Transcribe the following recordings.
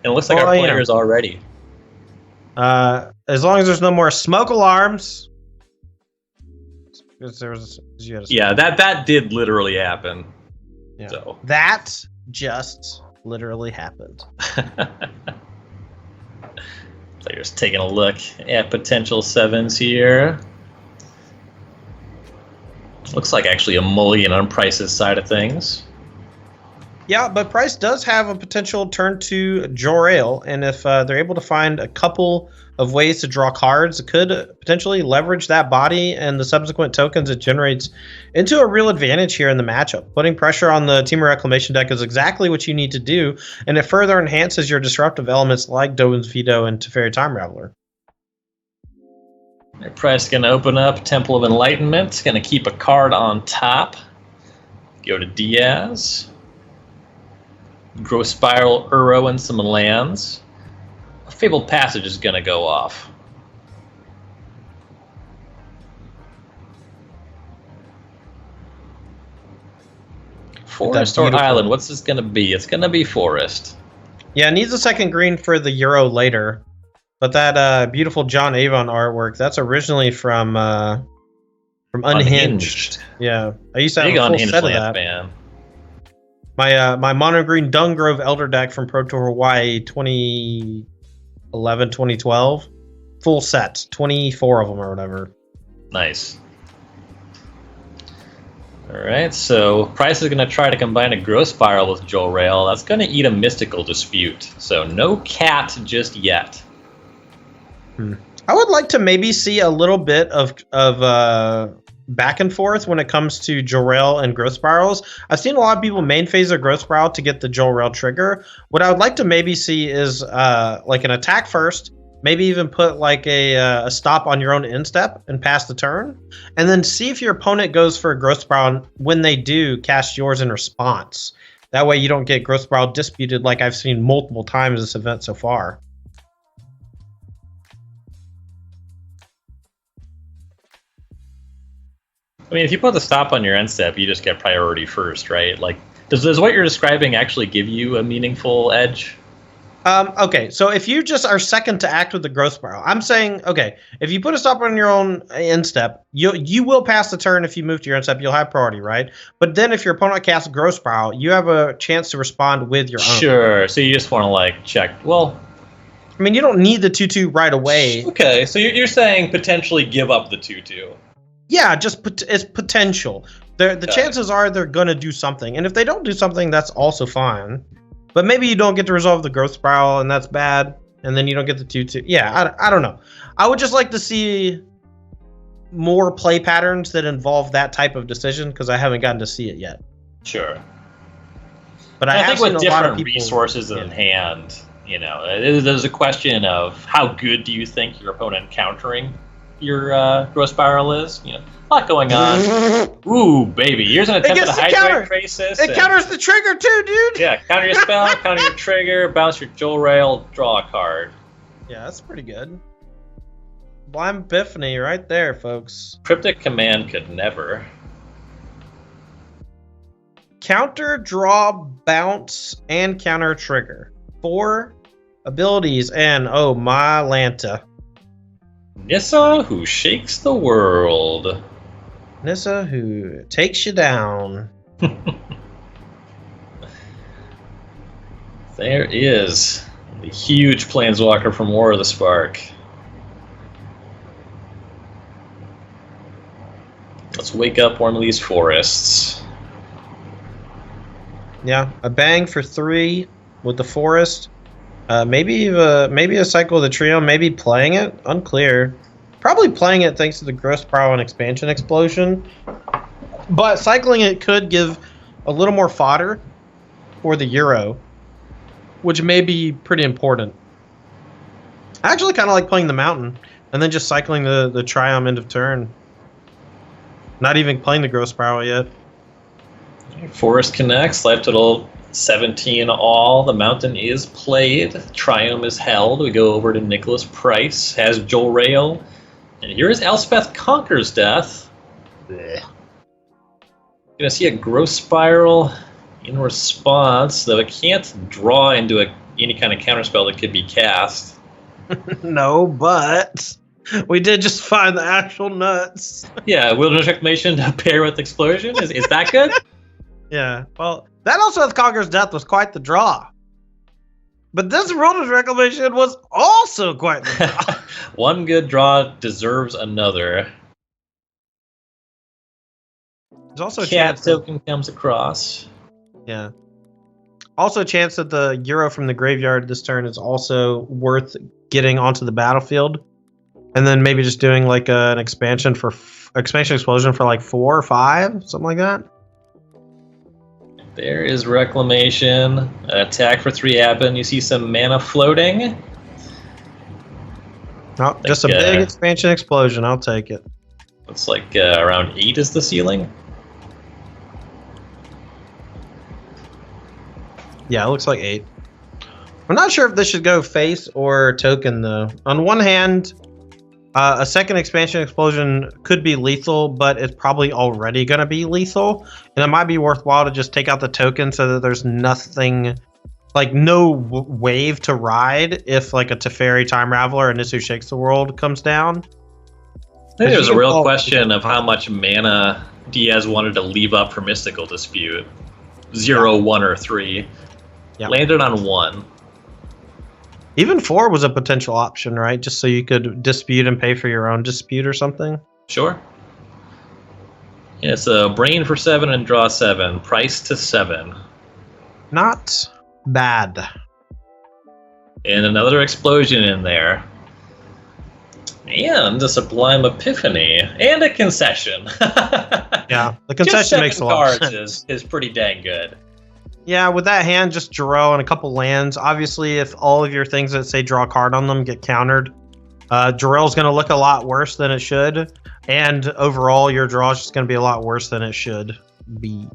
And it looks like Well, our you know. players already. As long as there's no more smoke alarms. Yeah, that did literally happen. Yeah. So that just literally happened. So just taking a look at potential sevens here. Looks like actually a mulligan on Price's side of things. Yeah, but Price does have a potential turn to Jor-El, and if they're able to find a couple of ways to draw cards, it could potentially leverage that body and the subsequent tokens it generates into a real advantage here in the matchup. Putting pressure on the Team of Reclamation deck is exactly what you need to do, and it further enhances your disruptive elements like Dovin's Veto and Teferi Time Raveler. Price going to open up Temple of Enlightenment. Going to keep a card on top. Go to Diaz. Grow Spiral, Uro, and some lands. A Fabled Passage is going to go off. Forest or Island? What's this going to be? It's going to be Forest. Yeah, it needs a second green for the Euro later. But that beautiful John Avon artwork, that's originally from Unhinged. Yeah, I used to have a full set of that. Fan. My mono green Dungrove Elder deck from Pro Tour Hawaii 2011, 2012. Full set, 24 of them or whatever. Nice. All right, so Price is going to try to combine a Growth Spiral with Jor-El. That's going to eat a Mystical Dispute. So no cat just yet. I would like to maybe see a little bit of back and forth when it comes to Jor-El and Growth Spirals. I've seen a lot of people main phase their Growth Spiral to get the Jor-El trigger. What I would like to maybe see is like an attack first, maybe even put like a stop on your own end step and pass the turn, and then see if your opponent goes for a Growth Spiral, and when they do, cast yours in response. That way you don't get Growth Spiral disputed like I've seen multiple times this event so far. I mean, if you put the stop on your end step, you just get priority first, right? Like, does what you're describing actually give you a meaningful edge? Okay, so if you just are second to act with the Growth Spiral, I'm saying, okay, if you put a stop on your own end step, you will pass the turn. If you move to your end step, you'll have priority, right? But then if your opponent casts a Growth Spiral, you have a chance to respond with your own. Sure, so you just want to, like, check. Well, I mean, you don't need the 2/2 right away. Okay, so you're saying potentially give up the 2/2. Yeah, just it's potential. The chances are they're going to do something. And if they don't do something, that's also fine. But maybe you don't get to resolve the Growth Spiral, and that's bad. And then you don't get the 2/2. Yeah, I don't know. I would just like to see more play patterns that involve that type of decision, because I haven't gotten to see it yet. Sure. But I think with different people, resources in hand, you know, there's a question of how good do you think your opponent countering your Growth Spiral is? You know, a lot going on. Ooh, baby. Here's an attempt to Hydrate Crisis. It counters the trigger too, dude. Yeah, counter your spell, counter your trigger, bounce your Jor-El, draw a card. Yeah, that's pretty good. Blind Epiphany right there, folks. Cryptic Command could never. Counter, draw, bounce, and counter trigger. 4 abilities, and oh my Lanta. Nissa, who shakes the world. Nissa, who takes you down. There is the huge Planeswalker from War of the Spark. Let's wake up one of these forests. Yeah, a bang for 3 with the forest. Maybe a cycle of the trio, maybe playing it, unclear. Probably playing it thanks to the Growth Spiral and Expansion Explosion. But cycling it could give a little more fodder for the Euro, which may be pretty important. I actually kind of like playing the Mountain and then just cycling the Triumph end of turn. Not even playing the Growth Spiral yet. Forest connects, life total 17 all. The Mountain is played. Triumph is held. We go over to Nicholas Price. Has Jor-El. And here's Elspeth Conquers Death. Blech. Gonna see a Growth Spiral in response, though it can't draw into a any kind of counterspell that could be cast. No, but we did just find the actual nuts. Yeah, Wilderness Reclamation to pair with Explosion. Is that good? Yeah, well, that also with Conqueror's Death was quite the draw. But this Wilderness Reclamation was also quite the draw. One good draw deserves another. There's also a Cat chance token comes across. Yeah. Also a chance that the Euro from the graveyard this turn is also worth getting onto the battlefield. And then maybe just doing like an expansion explosion for like 4 or 5, something like that. There is Reclamation. An attack for 3 happen. You see some mana floating. Oh, just a big expansion explosion. I'll take it. Looks like around 8 is the ceiling. Yeah, it looks like 8. I'm not sure if this should go face or token, though. On one hand, a second expansion explosion could be lethal, but it's probably already going to be lethal. And it might be worthwhile to just take out the token so that there's nothing, like no wave to ride if like a Teferi Time Raveler or Nisu Shakes the World comes down. I think there's a real question of how much mana Diaz wanted to leave up for Mystical Dispute. 0, 1, or 3. Yep. Landed on 1. Even 4 was a potential option, right? Just so you could dispute and pay for your own dispute or something. Sure. Yeah, it's a brain for 7 and draw 7. Price to 7. Not bad. And another explosion in there. And a Sublime Epiphany. And a concession. Yeah, the concession makes a lot of sense. Is pretty dang good. Yeah, with that hand, just Jarrell and a couple lands. Obviously, if all of your things that say draw a card on them get countered, Jarrell's going to look a lot worse than it should. And overall, your draw is just going to be a lot worse than it should be.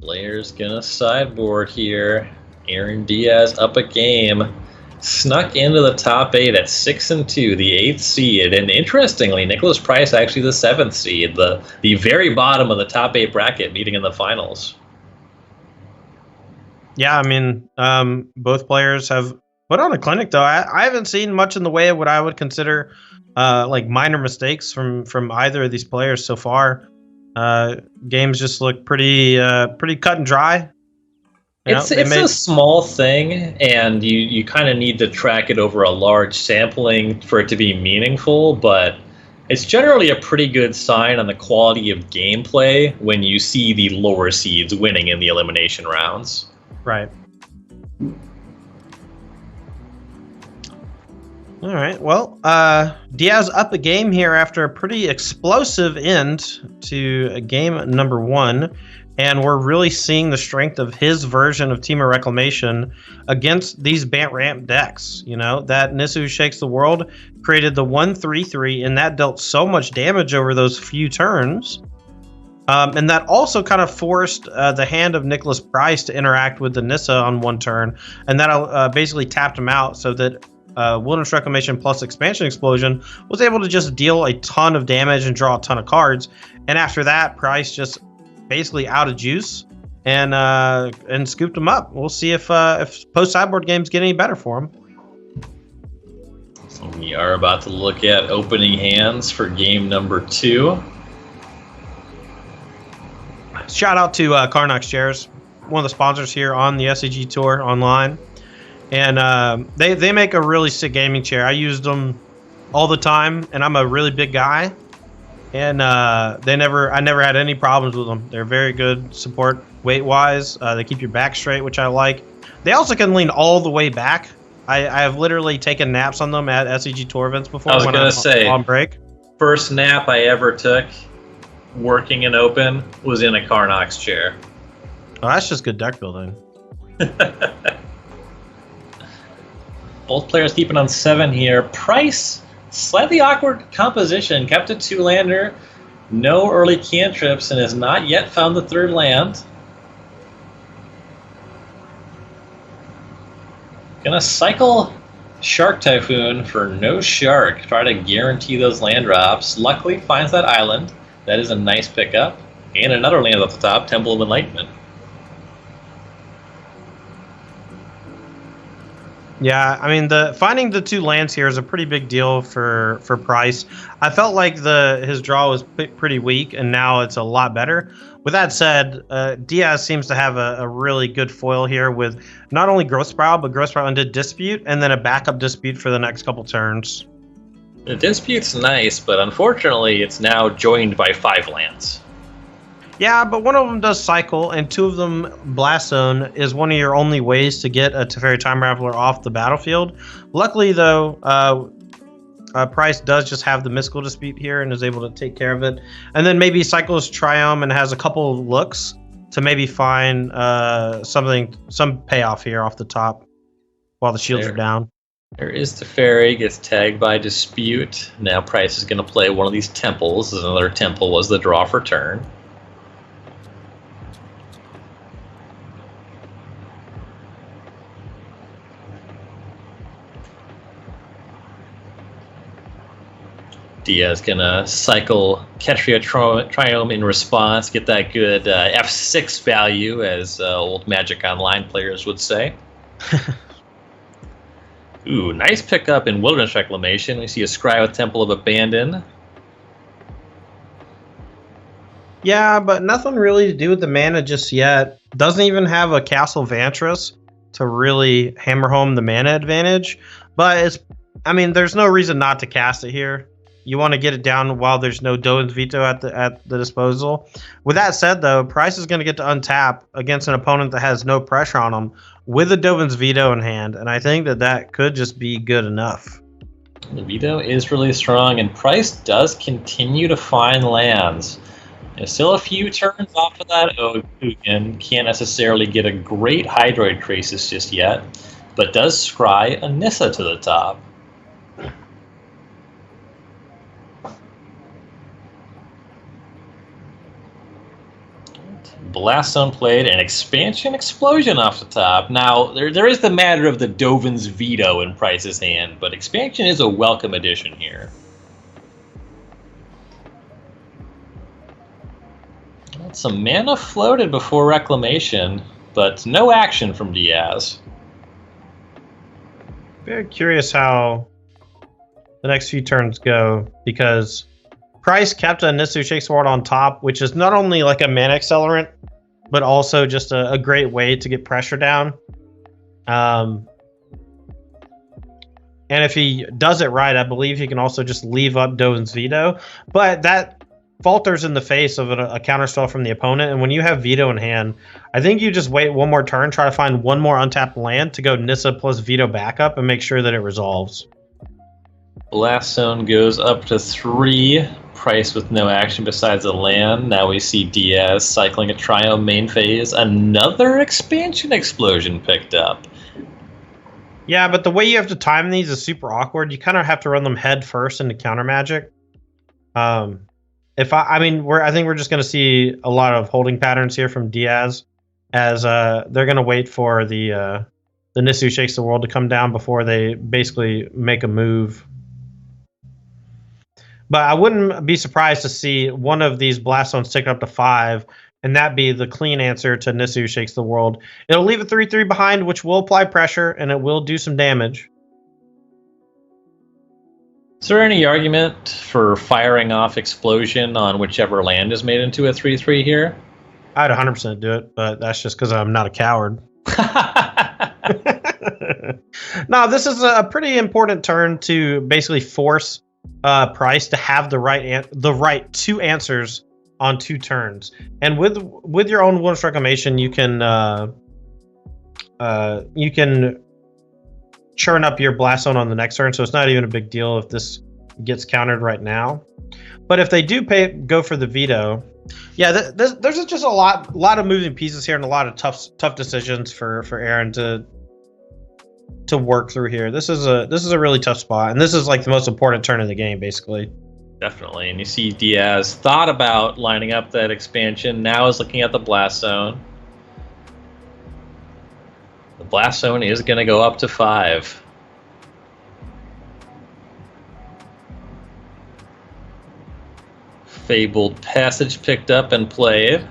Player's going to sideboard here. Aaron Diaz up a game. Snuck into the top 8 at 6-2, the 8th seed. And interestingly, Nicholas Price actually the 7th seed. The very bottom of the top 8 bracket meeting in the finals. Yeah, I mean, both players have put on a clinic, though. I haven't seen much in the way of what I would consider like minor mistakes from either of these players so far. Games just look pretty cut and dry. It's a small thing, and you kind of need to track it over a large sampling for it to be meaningful, but it's generally a pretty good sign on the quality of gameplay when you see the lower seeds winning in the elimination rounds. Right. All right. Well, Diaz up a game here after a pretty explosive end to game number 1. And we're really seeing the strength of his version of Team of Reclamation against these Bant Ramp decks. You know, that Nisu Shakes the World created the 1/3/3, and that dealt so much damage over those few turns. And that also kind of forced the hand of Nicholas Price to interact with the Nissa on one turn. And that basically tapped him out so that Wilderness Reclamation plus Expansion Explosion was able to just deal a ton of damage and draw a ton of cards. And after that, Price just basically out of juice and scooped him up. We'll see if post-sideboard games get any better for him. So we are about to look at opening hands for game number 2. Shout out to Karnox Chairs, one of the sponsors here on the SCG Tour online. And they make a really sick gaming chair. I used them all the time, and I'm a really big guy. And I never had any problems with them. They're very good support weight-wise. They keep your back straight, which I like. They also can lean all the way back. I have literally taken naps on them at SCG Tour events before. I was going to say, on break. First nap I ever took working in open was in a Karnox chair. Oh, that's just good deck building. Both players keeping on 7 here. Price, slightly awkward composition, kept a 2-lander, no early cantrips, and has not yet found the 3rd land. Gonna cycle Shark Typhoon for no shark, try to guarantee those land drops. Luckily finds that island. That is a nice pickup. And another land at the top, Temple of Enlightenment. Yeah, I mean the finding the 2 lands here is a pretty big deal for Price. I felt like his draw was pretty weak, and now it's a lot better. With that said, Diaz seems to have a really good foil here with not only Growth Spiral, but Growth Spiral into Dispute, and then a backup Dispute for the next couple turns. The Dispute's nice, but unfortunately it's now joined by 5 lands. Yeah, but one of them does cycle, and 2 of them Blast Zone is one of your only ways to get a Teferi Time Raveler off the battlefield. Luckily, though, Price does just have the Mystical Dispute here and is able to take care of it. And then maybe cycles Triumph and has a couple of looks to maybe find some payoff here off the top while the shields are down. There is Teferi, gets tagged by Dispute. Now Price is going to play one of these temples. Another temple was the draw for turn. Diaz gonna cycle Ketria Triome in response, get that good F6 value, as old Magic Online players would say. Ooh, nice pickup in Wilderness Reclamation. We see a Scry with Temple of Abandon. Yeah, but nothing really to do with the mana just yet. Doesn't even have a Castle Vantress to really hammer home the mana advantage. But there's no reason not to cast it here. You want to get it down while there's no Dovin's Veto at the disposal. With that said, though, Price is going to get to untap against an opponent that has no pressure on him with a Dovin's Veto in hand, and I think that could just be good enough. The Veto is really strong, and Price does continue to find lands. There's still a few turns off of that Ogan. Can't necessarily get a great Hydroid Crisis just yet, but does scry a Nissa to the top. Blast Zone played, and Expansion Explosion off the top. Now, there is the matter of the Dovin's Veto in Price's hand, but Expansion is a welcome addition here. Some mana floated before Reclamation, but no action from Diaz. Very curious how the next few turns go, because Price kept a Nisu Shakes the World on top, which is not only like a mana accelerant, but also just a great way to get pressure down. And if he does it right, I believe he can also just leave up Dovin's Veto. But that falters in the face of a counterspell from the opponent. And when you have Veto in hand, I think you just wait one more turn, try to find one more untapped land to go Nissa plus Veto backup and make sure that it resolves. Blast Zone goes up to 3. Price with no action besides a land. Now we see Diaz cycling a Triumph main phase. Another Expansion Explosion picked up. Yeah, but the way you have to time these is super awkward. You kind of have to run them head first into counter magic. I think we're just going to see a lot of holding patterns here from Diaz, as they're going to wait for the Nisu Shakes the World to come down before they basically make a move. But I wouldn't be surprised to see one of these Blast Zones tick up to 5, and that be the clean answer to Nisu Shakes the World. It'll leave a 3/3 behind, which will apply pressure, and it will do some damage. Is there any argument for firing off Explosion on whichever land is made into a 3/3 here? I'd 100% do it, but that's just because I'm not a coward. No, this is a pretty important turn to basically force Price to have the right 2 answers on 2 turns, and with your own Wilderness Reclamation, you can churn up your Blast Zone on the next turn, so it's not even a big deal if this gets countered right now. But if they do go for the Veto, yeah, there's just a lot of moving pieces here and a lot of tough decisions for Aaron to work through here. This is a really tough spot, and this is like the most important turn in the game, basically. Definitely, and you see Diaz thought about lining up that expansion, now is looking at the Blast Zone. The Blast Zone is going to go up to 5. Fabled Passage picked up and played.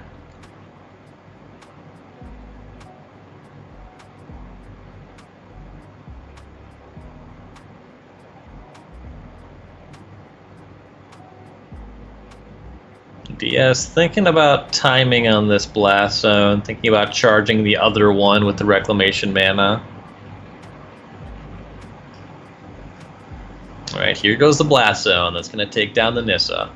Diaz thinking about timing on this Blast Zone, thinking about charging the other one with the Reclamation mana. Alright, here goes the Blast Zone that's going to take down the Nissa.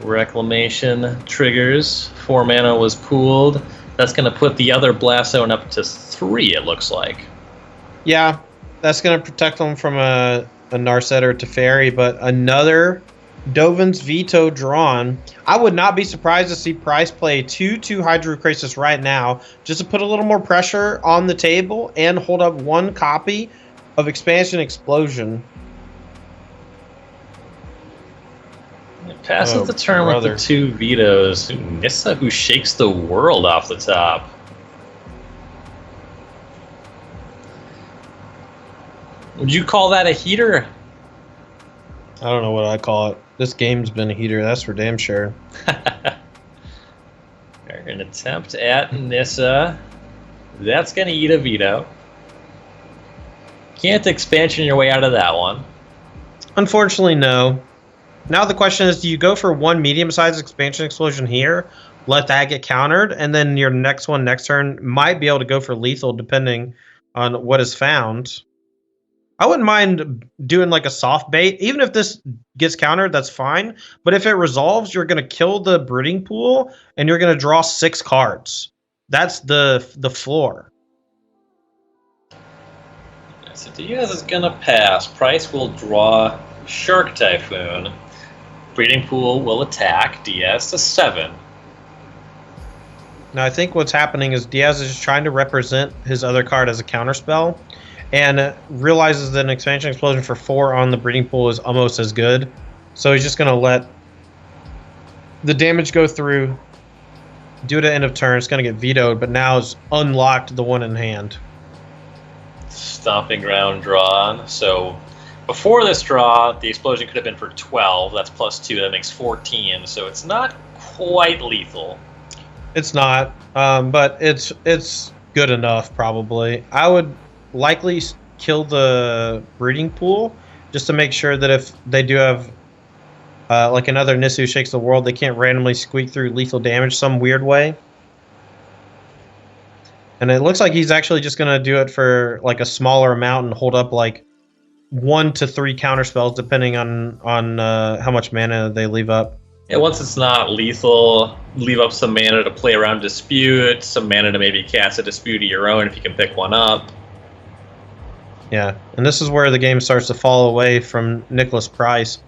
Reclamation triggers. 4 mana was pooled. That's going to put the other Blast Zone up to 3, it looks like. Yeah, that's going to protect them from a Narset or Teferi, but another Dovin's Veto drawn. I would not be surprised to see Price play 2/2 Hydrocrisis right now, just to put a little more pressure on the table and hold up 1 copy of Expansion Explosion. It passes the turn with the 2 vetoes. Nissa, who shakes the world off the top. Would you call that a heater? I don't know what I call it. This game's been a heater, that's for damn sure. An attempt at Nissa. That's going to eat a veto. Can't expansion your way out of that one. Unfortunately, no. Now the question is, do you go for 1 medium-sized Expansion Explosion here, let that get countered, and then your next one next turn might be able to go for lethal depending on what is found? I wouldn't mind doing like a soft bait. Even if this gets countered, that's fine. But if it resolves, you're going to kill the Breeding Pool, and you're going to draw 6 cards. That's the floor. So Diaz is going to pass. Price will draw Shark Typhoon. Breeding Pool will attack. Diaz to 7. Now I think what's happening is Diaz is just trying to represent his other card as a counterspell, and realizes that an Expansion Explosion for 4 on the Breeding Pool is almost as good. So he's just going to let the damage go through, do it at end of turn. It's going to get vetoed, but now it's unlocked the one in hand. Stomping Ground drawn. So before this draw, the explosion could have been for 12. That's +2. That makes 14. So it's not quite lethal. It's not, but it's good enough, probably. I would likely kill the Breeding Pool just to make sure that if they do have like another Nissa Who Shakes the World, they can't randomly squeak through lethal damage some weird way. And it looks like he's actually just going to do it for like a smaller amount and hold up like 1 to 3 counterspells depending on how much mana they leave up. Yeah, once it's not lethal, leave up some mana to play around Dispute, some mana to maybe cast a Dispute of your own if you can pick one up. Yeah, and this is where the game starts to fall away from Nicholas Price.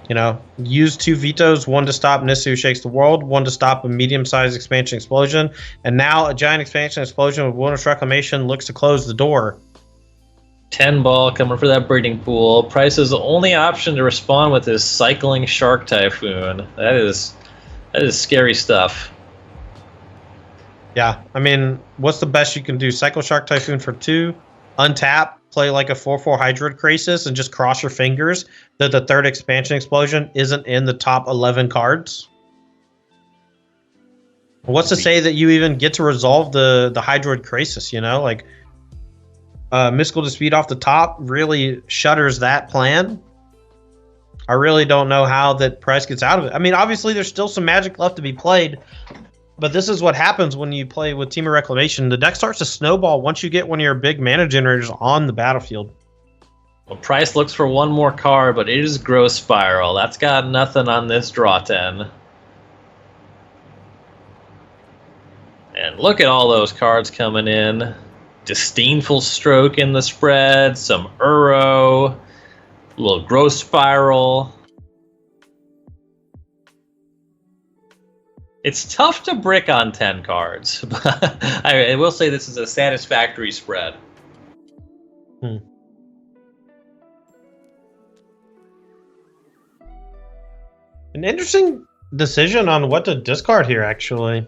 You know, use 2 vetoes, 1 to stop Nissa Who Shakes the World, 1 to stop a medium-sized Expansion Explosion, and now a giant Expansion Explosion with Wilderness Reclamation looks to close the door. 10 ball coming for that Breeding Pool. Price's only option to respond with is cycling Shark Typhoon. That is scary stuff. Yeah, I mean, what's the best you can do? Cycle Shark Typhoon for 2, untap, play like a 4/4 Hydroid Crisis, and just cross your fingers that the 3rd Expansion Explosion isn't in the top 11 cards? What's to say that you even get to resolve the Hydroid Crisis, you know? Like, Mystical Dispute off the top really shutters that plan. I really don't know how that Price gets out of it. I mean, obviously, there's still some Magic left to be played, but this is what happens when you play with Team of Reclamation. The deck starts to snowball once you get one of your big mana generators on the battlefield. Well, Price looks for one more card, but it is Growth Spiral. That's got nothing on this draw 10. And look at all those cards coming in. Disdainful Stroke in the spread, some Uro, a little Growth Spiral. It's tough to brick on 10 cards, but I will say this is a satisfactory spread. An interesting decision on what to discard here, actually.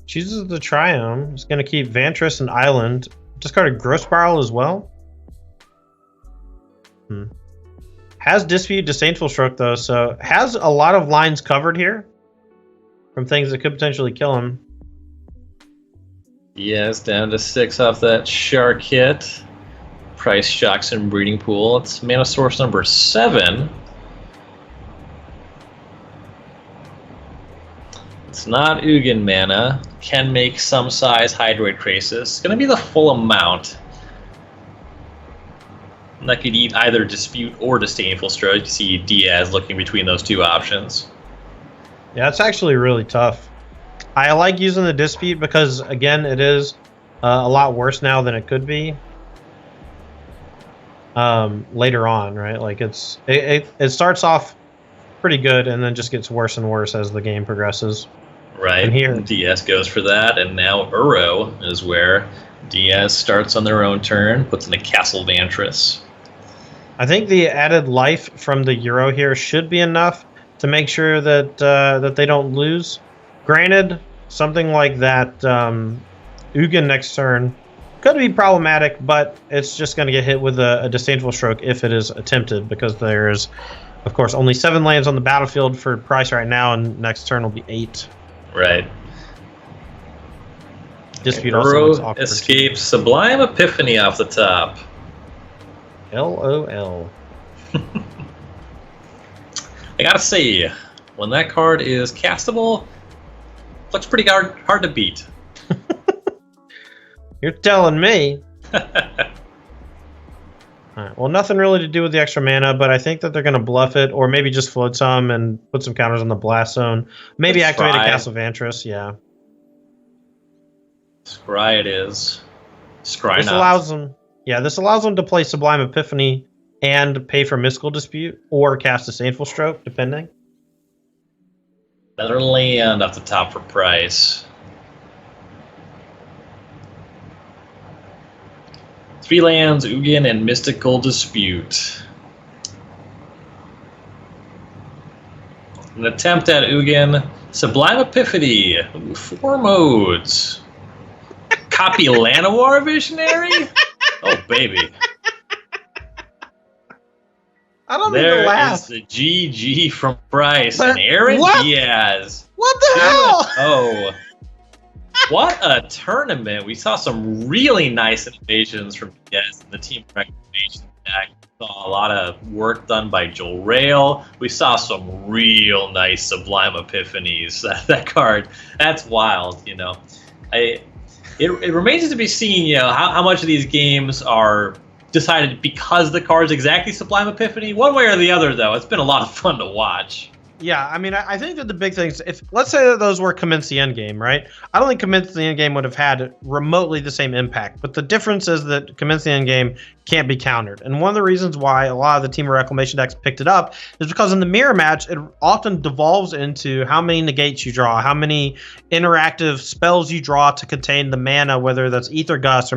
Chooses the Triome. It's going to keep Vantress and Island. Discarded Growth Spiral as well. Has Dispute, Disdainful Stroke, though, so has a lot of lines covered here from things that could potentially kill him. Yes, down to 6 off that Shark hit. Price Shocks and Breeding Pool. It's mana source number 7. It's not Ugin mana. Can make some size Hydroid Crisis. It's going to be the full amount. And that could eat either Dispute or Disdainful Stroke. You see Diaz looking between those two options. Yeah, it's actually really tough. I like using the Dispute because, again, it is a lot worse now than it could be later on, right? Like it starts off pretty good and then just gets worse and worse as the game progresses. Right. And here, Diaz goes for that, and now Uro is where Diaz starts on their own turn, puts in a Castle Vantress. I think the added life from the Euro here should be enough to make sure that that they don't lose. Granted, something like that Ugin next turn could be problematic, but it's just going to get hit with a Disdainful Stroke if it is attempted, because there's, of course, only 7 lands on the battlefield for price right now, and next turn will be 8. Right. Dispute also looks Uro awkward. escapes Sublime Epiphany off the top. LOL. I gotta say, when that card is castable, looks pretty hard to beat. You're telling me. All right, well, nothing really to do with the extra mana, but I think that they're going to bluff it, or maybe just float some and put some counters on the Blast Zone. Maybe Let's activate a try. Castle Vantress, yeah. Scry it is. Scry This not. allows them, this allows them to play Sublime Epiphany and pay for Mystical Dispute, or cast Disdainful Stroke, depending. Another land off the top for price. 3 lands, Ugin, and Mystical Dispute. An attempt at Ugin. Sublime Epiphany. Ooh, 4 modes. Copy Llanowar Visionary? Oh, baby. I don't mean to There laugh. is the GG from Price But and Aaron what? Diaz. What the hell? Oh, what a tournament! We saw some really nice innovations from Diaz and the team recommendation deck. We saw a lot of work done by Joel Rail. We saw some real nice Sublime Epiphanies. That card, that's wild. You know, it remains to be seen. You know how much of these games are decided because the card's exactly Sublime Epiphany. One way or the other, though, it's been a lot of fun to watch. Yeah, I mean, I think that the big things, if let's say that those were Commence the Endgame, right? I don't think Commence the Endgame would have had remotely the same impact, but the difference is that Commence the Endgame can't be countered. And one of the reasons why a lot of the Team of Reclamation decks picked it up is because in the mirror match, it often devolves into how many negates you draw, how many interactive spells you draw to contain the mana, whether that's Ether Gust or